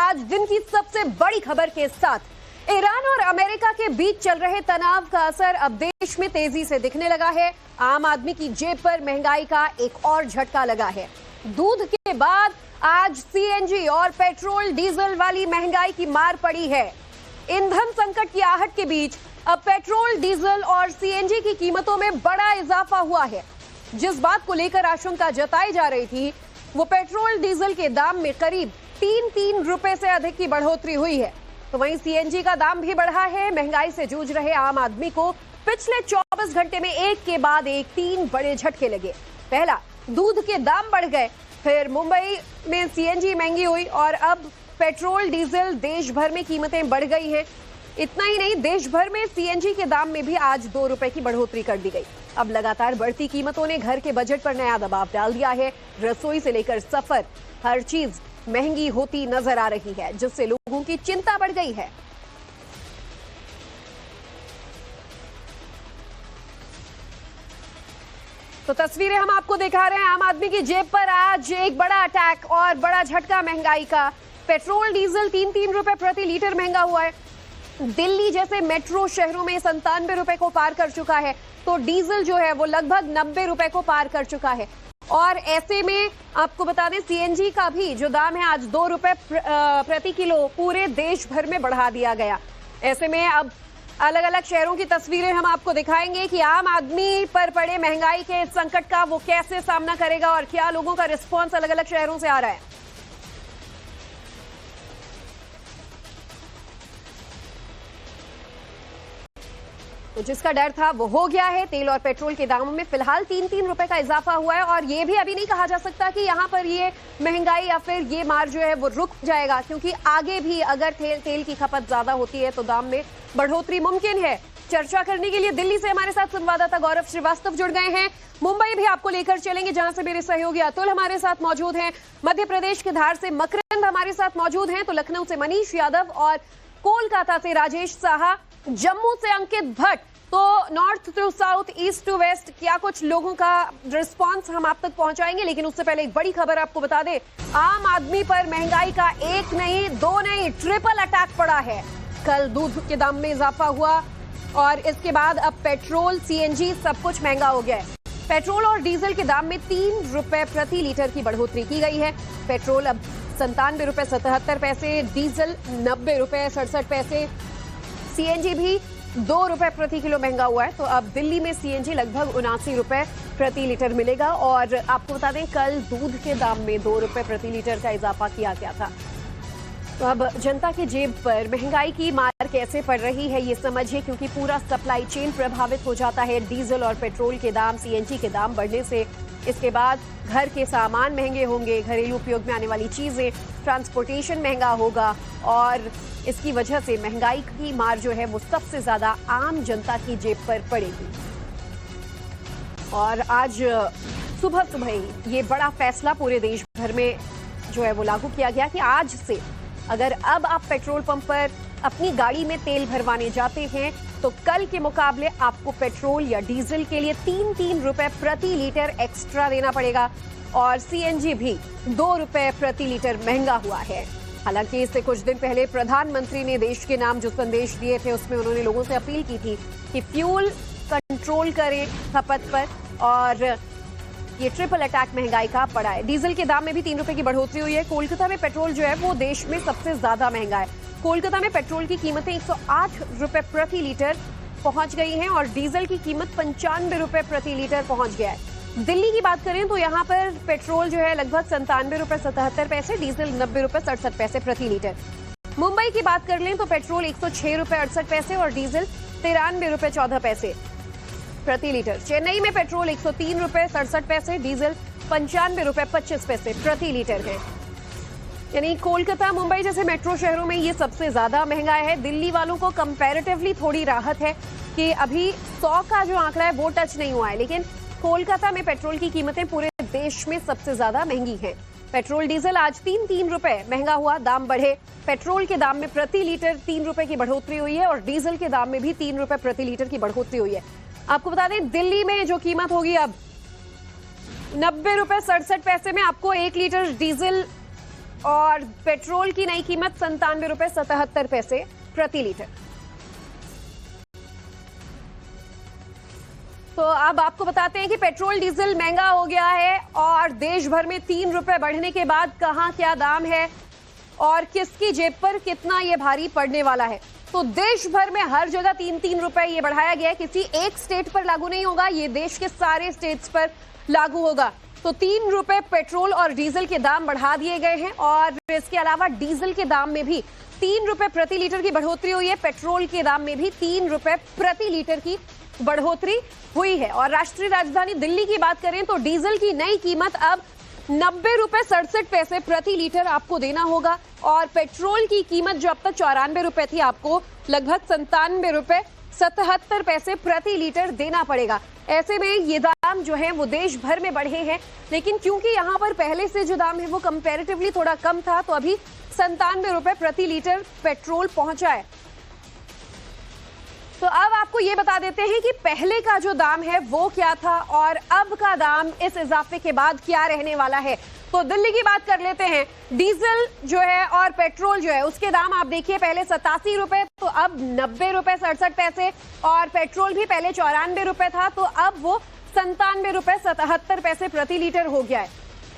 आज दिन की सबसे बड़ी खबर के साथ। ईरान और अमेरिका के बीच चल रहे तनाव का असर अब देश में तेजी से दिखने लगा है। आम आदमी की जेब पर महंगाई का एक और झटका लगा है। दूध के बाद आज सीएनजी और पेट्रोल डीजल वाली महंगाई की मार पड़ी है। ईंधन संकट की आहट के बीच अब पेट्रोल, डीजल और सीएनजी की कीमतों में बड़ा इजाफा हुआ है। जिस बात को लेकर आशंका जताई जा रही थी, वो पेट्रोल डीजल के दाम में करीब 3 रुपए से अधिक की बढ़ोतरी हुई है। तो वहीं सीएनजी का दाम भी बढ़ा है। महंगाई से जूझ रहे आम आदमी को पिछले 24 घंटे में एक के बाद एक 3 बड़े झटके लगे। पहला, दूध के दाम बढ़ गए, फिर मुंबई में सीएनजी महंगी हुई और अब पेट्रोल डीजल देश भर में कीमतें बढ़ गई हैं। इतना ही नहीं, देश भर में सीएनजी के दाम में भी आज 2 रुपए की बढ़ोतरी कर दी गई। अब लगातार बढ़ती कीमतों ने घर के बजट पर नया दबाव डाल दिया है। रसोई से लेकर सफर, हर चीज महंगी होती नजर आ रही है, जिससे लोगों की चिंता बढ़ गई है। तो तस्वीरें हम आपको दिखा रहे हैं। आम आदमी की जेब पर आज एक बड़ा अटैक और बड़ा झटका महंगाई का। पेट्रोल डीजल 3 रुपए प्रति लीटर महंगा हुआ है। दिल्ली जैसे मेट्रो शहरों में 97 रुपए को पार कर चुका है, तो डीजल जो है वो लगभग 90 रुपए को पार कर चुका है। और ऐसे में आपको बता दें, सीएनजी का भी जो दाम है आज 2 रुपए प्रति किलो पूरे देश भर में बढ़ा दिया गया। ऐसे में अब अलग अलग शहरों की तस्वीरें हम आपको दिखाएंगे कि आम आदमी पर पड़े महंगाई के संकट का वो कैसे सामना करेगा और क्या लोगों का रिस्पॉन्स अलग अलग शहरों से आ रहा है। तो जिसका डर था वो हो गया है। तेल और पेट्रोल के दामों में फिलहाल 3 रुपए का इजाफा हुआ है और ये भी अभी नहीं कहा जा सकता कि यहाँ पर ये महंगाई या फिर ये मार जो है वो रुक जाएगा, क्योंकि आगे भी अगर तेल की खपत ज्यादा होती है तो दाम में बढ़ोतरी मुमकिन है। चर्चा करने के लिए दिल्ली से हमारे साथ संवाददाता गौरव श्रीवास्तव जुड़ गए हैं। मुंबई भी आपको लेकर चलेंगे, जहां से मेरे सहयोगी अतुल हमारे साथ मौजूद हैं। मध्य प्रदेश के धार से मकरंद हमारे साथ मौजूद हैं, तो लखनऊ से मनीष यादव और कोलकाता से राजेश साहा, जम्मू से अंकित भट्ट। तो north to south, east to west, क्या कुछ लोगों का रिस्पांस हम आप तक पहुंचाएंगे, लेकिन उससे पहले एक बड़ी खबर आपको बता दें। आम आदमी पर महंगाई का एक नहीं, 2 नहीं, ट्रिपल अटैक पड़ा है। कल दूध के दाम में इजाफा हुआ और इसके बाद अब पेट्रोल, सीएनजी सब कुछ महंगा हो गया है। पेट्रोल और डीजल के दाम में 3 रुपए प्रति लीटर की बढ़ोतरी की गई है। पेट्रोल अब 97 रुपए 77 पैसे, डीजल 90 रुपए 67 पैसे, सीएनजी भी 2 रुपए प्रति किलो महंगा हुआ है। तो अब दिल्ली में सीएनजी लगभग 79 रुपए प्रति लीटर मिलेगा। और आपको बता दें, कल दूध के दाम में 2 रुपए प्रति लीटर का इजाफा किया गया था। तो अब जनता के जेब पर महंगाई की मार कैसे पड़ रही है ये समझिए, क्योंकि पूरा सप्लाई चेन प्रभावित हो जाता है डीजल और पेट्रोल के दाम, सीएनजी के दाम बढ़ने से। इसके बाद घर के सामान महंगे होंगे, घरेलू उपयोग में आने वाली चीजें, ट्रांसपोर्टेशन महंगा होगा और इसकी वजह से महंगाई की मार जो है वो सबसे ज्यादा आम जनता की जेब पर पड़ेगी। और आज सुबह सुबह ही ये बड़ा फैसला पूरे देश भर में जो है वो लागू किया गया कि आज से अगर अब आप पेट्रोल पंप पर अपनी गाड़ी में तेल भरवाने जाते हैं तो कल के मुकाबले आपको पेट्रोल या डीजल के लिए 3 रुपए प्रति लीटर एक्स्ट्रा देना पड़ेगा और सीएनजी भी 2 रुपए प्रति लीटर महंगा हुआ है। हालांकि इससे कुछ दिन पहले प्रधानमंत्री ने देश के नाम जो संदेश दिए थे, उसमें उन्होंने लोगों से अपील की थी कि फ्यूल कंट्रोल करें खपत पर, और ये ट्रिपल अटैक महंगाई का पड़ा है। डीजल के दाम में भी 3 रुपए की बढ़ोतरी हुई है। कोलकाता में पेट्रोल जो है वो देश में सबसे ज्यादा महंगा है। कोलकाता में पेट्रोल की कीमतें 108 रुपए प्रति लीटर पहुंच गई हैं और डीजल की कीमत 95 रुपए प्रति लीटर पहुंच गया है। दिल्ली की बात करें तो यहाँ पर पेट्रोल जो है लगभग 97 रुपए 77 पैसे, डीजल 90 रुपए 67 पैसे प्रति लीटर। मुंबई की बात कर लें तो पेट्रोल 106 रुपए 68 पैसे और डीजल 93 रुपए 14 पैसे प्रति लीटर। चेन्नई में पेट्रोल 103 रुपए 67 पैसे, डीजल 95 रुपए 25 पैसे प्रति लीटर है। यानी कोलकाता, मुंबई जैसे मेट्रो शहरों में ये सबसे ज्यादा महंगा है। दिल्ली वालों को कंपैरेटिवली थोड़ी राहत है कि अभी 100 का जो आंकड़ा है वो टच नहीं हुआ है, लेकिन कोलकाता में पेट्रोल की कीमतें पूरे देश में सबसे ज्यादा महंगी हैं। पेट्रोल डीजल आज 3 रुपए महंगा हुआ, दाम बढ़े। पेट्रोल के दाम में प्रति लीटर 3 रुपए की बढ़ोतरी हुई है और डीजल के दाम में भी 3 रुपए प्रति लीटर की बढ़ोतरी हुई है। आपको बता दें, दिल्ली में जो कीमत होगी अब 90 रुपए 67 पैसे में आपको 1 लीटर डीजल और पेट्रोल की नई कीमत 97 रुपए 77 पैसे प्रति लीटर। तो अब आपको बताते हैं कि पेट्रोल डीजल महंगा हो गया है और देश भर में 3 रुपए बढ़ने के बाद कहां क्या दाम है और किसकी जेब पर कितना ये भारी पड़ने वाला है। तो देश भर में हर जगह 3-3 रुपए ये बढ़ाया गया है। किसी एक स्टेट पर लागू नहीं होगा, ये देश के सारे स्टेट्स पर लागू होगा। तो 3 रुपए पेट्रोल और डीजल के दाम बढ़ा दिए गए हैं और इसके अलावा डीजल के दाम में भी 3 रुपए प्रति लीटर की बढ़ोतरी हुई है। पेट्रोल के दाम में भी 3 रुपए प्रति लीटर की बढ़ोतरी हुई है। और राष्ट्रीय राजधानी दिल्ली की बात करें तो डीजल की नई कीमत अब 90 रुपए 67 पैसे प्रति लीटर आपको देना होगा और पेट्रोल की कीमत जो अब तक 94 रुपए थी, आपको लगभग 97 रुपए 77 पैसे प्रति लीटर देना पड़ेगा। ऐसे में ये दाम जो है वो देश भर में बढ़े हैं, लेकिन क्योंकि यहाँ पर पहले से जो दाम है वो कंपैरेटिवली थोड़ा कम था, तो अभी 97 रुपए प्रति लीटर पेट्रोल पहुंचा है। तो अब आपको ये बता देते हैं कि पहले का जो दाम है वो क्या था और अब का दाम इस इजाफे के बाद क्या रहने वाला है। तो दिल्ली की बात कर लेते हैं। डीजल जो है और पेट्रोल जो है उसके दाम आप देखिए, पहले 87 रुपए तो अब 90 रुपए 67 पैसे, और पेट्रोल भी पहले 94 रुपए था तो अब वो 97 रुपए 77 पैसे प्रति लीटर हो गया है।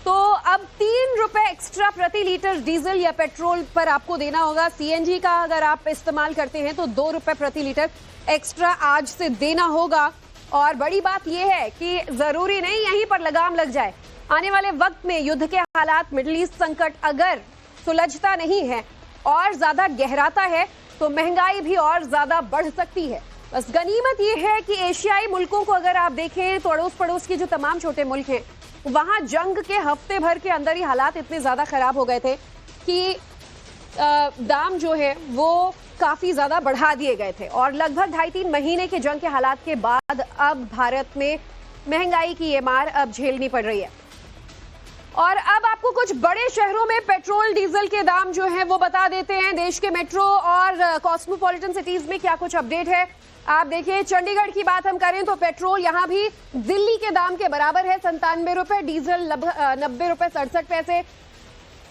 तो अब 3 रुपए एक्स्ट्रा प्रति लीटर डीजल या पेट्रोल पर आपको देना होगा। सीएनजी का अगर आप इस्तेमाल करते हैं तो 2 रुपए प्रति लीटर एक्स्ट्रा आज से देना होगा। और बड़ी बात यह है कि जरूरी नहीं यहीं पर लगाम लग जाए। आने वाले वक्त में युद्ध के हालात, मिडिल ईस्ट संकट अगर सुलझता नहीं है और ज्यादा गहराता है तो महंगाई भी और ज्यादा बढ़ सकती है। बस गनीमत यह है कि एशियाई मुल्कों को अगर आप देखें तो अड़ोस पड़ोस के जो तमाम छोटे मुल्क हैं वहां जंग के हफ्ते भर के अंदर ही हालात इतने ज्यादा खराब हो गए थे कि दाम जो है वो काफी ज्यादा बढ़ा दिए गए थे और लगभग 2.5-3 महीने के जंग के हालात के बाद अब भारत में महंगाई की ये मार अब झेलनी पड़ रही है। और अब आपको कुछ बड़े शहरों में पेट्रोल डीजल के दाम जो हैं वो बता देते हैं। देश के मेट्रो और कॉस्मोपॉलिटन सिटीज में क्या कुछ अपडेट है आप देखिए। चंडीगढ़ की बात हम करें तो पेट्रोल यहां भी दिल्ली के दाम के बराबर है, 97 रुपए, डीजल 90 रुपए 67 पैसे।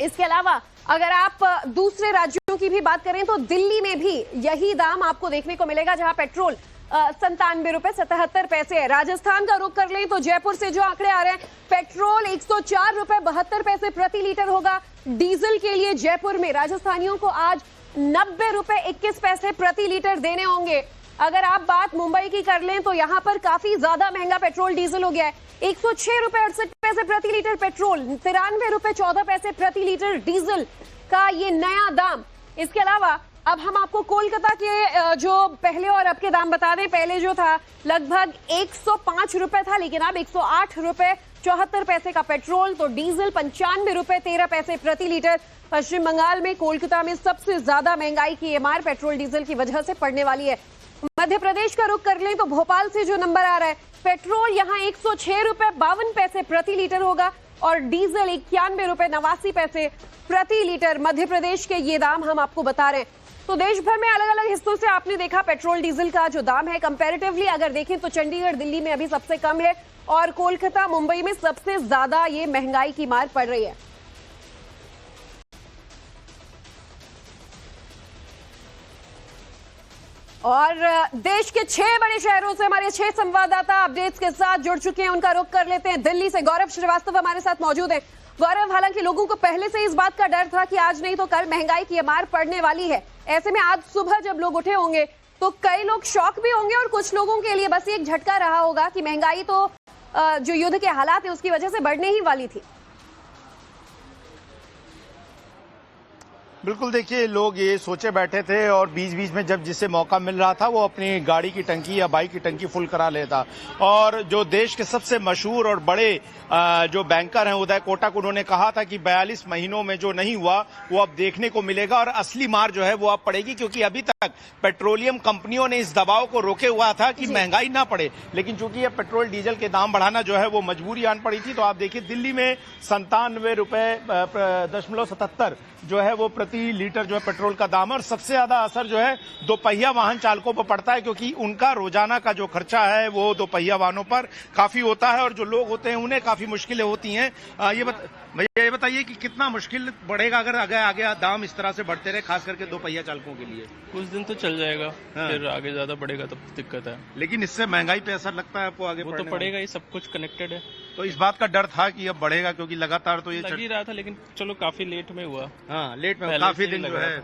इसके अलावा अगर आप दूसरे राज्यों की भी बात करें तो दिल्ली में भी यही दाम आपको देखने को मिलेगा, जहां पेट्रोल 97 रुपए 77 पैसे है। राजस्थान का रुख कर लें तो जयपुर से जो आंकड़े आ रहे हैं, पेट्रोल 104 रुपए 72 पैसे प्रति लीटर होगा। डीजल के लिए जयपुर में राजस्थानियों को आज 90 रुपए 21 पैसे प्रति लीटर देने होंगे। अगर आप बात मुंबई की कर लें तो यहां पर काफी ज्यादा महंगा पेट्रोल डीजल हो गया है। 106 रुपए 68 पैसे प्रति लीटर पेट्रोल, 93 रुपए 14 पैसे प्रति लीटर डीजल का ये नया दाम। इसके अलावा अब हम आपको कोलकाता के जो पहले और अब के दाम बता दें। पहले जो था लगभग 105 रुपए था, लेकिन अब 108 रुपए 74 पैसे का पेट्रोल, तो डीजल 95 रुपए 13 पैसे प्रति लीटर। पश्चिम बंगाल में कोलकाता में सबसे ज्यादा महंगाई की मार पेट्रोल डीजल की वजह से पड़ने वाली है। मध्य प्रदेश का रुख कर लें तो भोपाल से जो नंबर आ रहा है, पेट्रोल यहां 106 रुपए 52 पैसे प्रति लीटर होगा और डीजल 91 रुपए 89 पैसे प्रति लीटर। मध्य प्रदेश के ये दाम हम आपको बता रहे हैं। तो देश भर में अलग अलग हिस्सों से आपने देखा पेट्रोल डीजल का जो दाम है कंपैरेटिवली अगर देखें तो चंडीगढ़ दिल्ली में अभी सबसे कम है और कोलकाता मुंबई में सबसे ज्यादा ये महंगाई की मार पड़ रही है। और देश के 6 बड़े शहरों से हमारे 6 संवाददाता अपडेट्स के साथ जुड़ चुके हैं। उनका रुख कर लेते हैं दिल्ली से। गौरव श्रीवास्तव हमारे साथ मौजूद हैं। गौरव, हालांकि लोगों को पहले से इस बात का डर था कि आज नहीं तो कल महंगाई की मार पड़ने वाली है, ऐसे में आज सुबह जब लोग उठे होंगे तो कई लोग शॉक भी होंगे और कुछ लोगों के लिए बस एक झटका रहा होगा कि महंगाई तो जो युद्ध के हालात है उसकी वजह से बढ़ने ही वाली थी। बिल्कुल, देखिए लोग ये सोचे बैठे थे और बीच बीच में जब जिसे मौका मिल रहा था वो अपनी गाड़ी की टंकी या बाइक की टंकी फुल करा लेता। और जो देश के सबसे मशहूर और बड़े जो बैंकर हैं उदय कोटक, उन्होंने कहा था कि 42 महीनों में जो नहीं हुआ वो अब देखने को मिलेगा और असली मार जो है वो अब पड़ेगी, क्योंकि अभी तक पेट्रोलियम कंपनियों ने इस दबाव को रोके हुआ था कि महंगाई ना पड़े, लेकिन चूंकि ये पेट्रोल डीजल के दाम बढ़ाना जो है वो मजबूरी आन पड़ी थी। तो आप देखिए दिल्ली में 97 रुपए 77 जो है वो प्रति प्रति लीटर जो है पेट्रोल का दाम है। और सबसे ज्यादा असर जो है दोपहिया वाहन चालकों पर पड़ता है, क्योंकि उनका रोजाना का जो खर्चा है वो दोपहिया वाहनों पर काफी होता है और जो लोग होते हैं उन्हें काफी मुश्किलें होती हैं। भैया ये बताइए कि कितना मुश्किल बढ़ेगा अगर आगे दाम इस तरह से बढ़ते रहे, खास करके दोपहिया चालकों के लिए? कुछ दिन तो चल जाएगा, फिर आगे ज्यादा बढ़ेगा तब दिक्कत है। लेकिन इससे महंगाई पे असर लगता है आपको आगे? वो तो पड़ेगा ही, सब कुछ कनेक्टेड है। तो इस बात का डर था कि अब बढ़ेगा, क्योंकि लगातार तो ये लग ही रहा था, लेकिन चलो काफी लेट में हुआ। हाँ, लेट में काफी दिन जो है।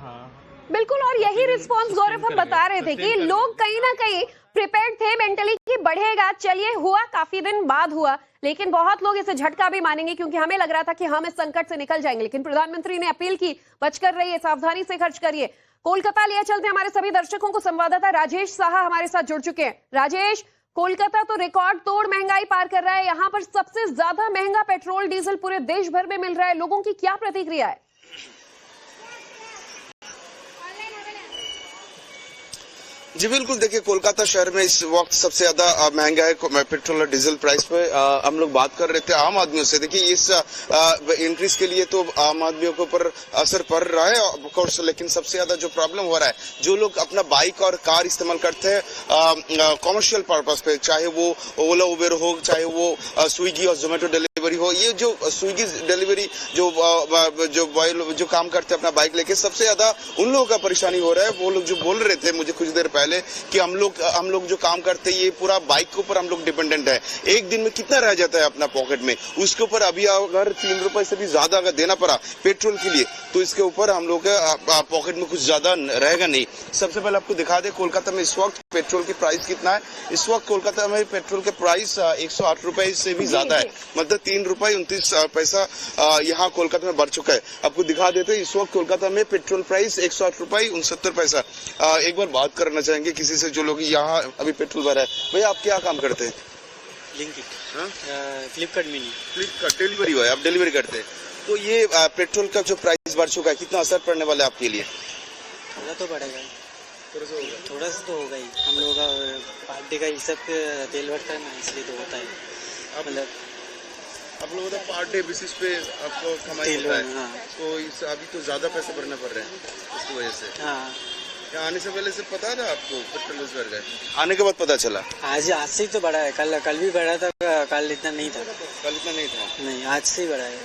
बिल्कुल, और यही रिस्पॉन्स गौरव हम बता रहे थे कि लोग कहीं ना कहीं प्रिपेयर्ड थे मेंटली कि बढ़ेगा। चलिए, हुआ काफी दिन बाद हुआ, लेकिन बहुत लोग इसे झटका भी मानेंगे, क्योंकि हमें लग रहा था कि हम इस संकट से निकल जाएंगे। लेकिन प्रधानमंत्री ने अपील की, बचकर रहिए, सावधानी से खर्च करिए। कोलकाता लिए चलते हमारे सभी दर्शकों को। संवाददाता राजेश साहा हमारे साथ जुड़ चुके हैं। राजेश, कोलकाता तो रिकॉर्ड तोड़ महंगाई पार कर रहा है, यहाँ पर सबसे ज्यादा महंगा पेट्रोल डीजल पूरे देश भर में मिल रहा है। लोगों की क्या प्रतिक्रिया है? जी बिल्कुल, देखिए कोलकाता शहर में इस वक्त सबसे ज्यादा महंगा है पेट्रोल और डीजल प्राइस पे। हम लोग बात कर रहे थे आम आदमियों से। देखिए इस इंक्रीज के लिए तो आम आदमियों के ऊपर असर पड़ रहा है ऑफ कोर्स, लेकिन सबसे ज्यादा जो प्रॉब्लम हो रहा है, जो लोग अपना बाइक और कार इस्तेमाल करते हैं कॉमर्शियल पर्पज पे, चाहे वो ओला उबेर हो, चाहे वो स्विगी और जोमेटो डिलीवरी हो, ये जो स्विगी डिलीवरी जो काम करते हैं अपना बाइक लेके, सबसे ज्यादा उन लोगों का परेशानी हो रहा है। वो लोग जो बोल रहे थे मुझे कुछ देर पहले कि हम लोग जो काम करते हैं ये पूरा बाइक के ऊपर हम लोग डिपेंडेंट है। एक दिन में कितना रह जाता है अपना पॉकेट में, उसके ऊपर अभी अगर 3 रुपए से भी ज्यादा अगर देना पड़ा पेट्रोल के लिए, तो इसके ऊपर हम लोग के पॉकेट में कुछ ज्यादा रहेगा नहीं। सबसे पहले आपको दिखा दे कोलकाता में इस वक्त पेट्रोल की प्राइस कितना है। इस वक्त कोलकाता में पेट्रोल के प्राइस 108 रुपए से भी ज्यादा है, मतलब 3 रुपए 29 पैसा यहाँ कोलकाता में बढ़ चुका है। आपको दिखा देते हैं इस वक्त कोलकाता में पेट्रोल प्राइस 108 रुपए 69 पैसा। एक बार बात करना चाहेंगे किसी से जो लोग यहाँ अभी पेट्रोल भरा है। भैया आप क्या काम करते हैं? फ्लिपकार्ट मिनी। फ्लिपकार्ट डिलीवरी हुआ है, आप डिलीवरी करते हैं। तो ये पेट्रोल का जो प्राइस बढ़ चुका है, कितना असर पड़ने वाला है आपके लिए? थोड़ा तो बढ़ेगा, थोड़ा सा तो होगा ही। हम लोगों का पार्टी का हिसाब तेल बढ़ता है ना, इसलिए तो होता है। मतलब आप लोगों का पर डे बेसिस पे आपको कमाई होता है। हाँ। तो इस अभी तो ज्यादा पैसे भरना पड़ रहे हैं इसकी वजह से। हाँ, आने से पहले से पता था आपको पेट्रोल बढ़ गए? आने के बाद पता चला? आज से ही तो बढ़ा है। कल भी बढ़ा था, कल इतना नहीं था। कल इतना नहीं था? नहीं, आज से ही बढ़ा है।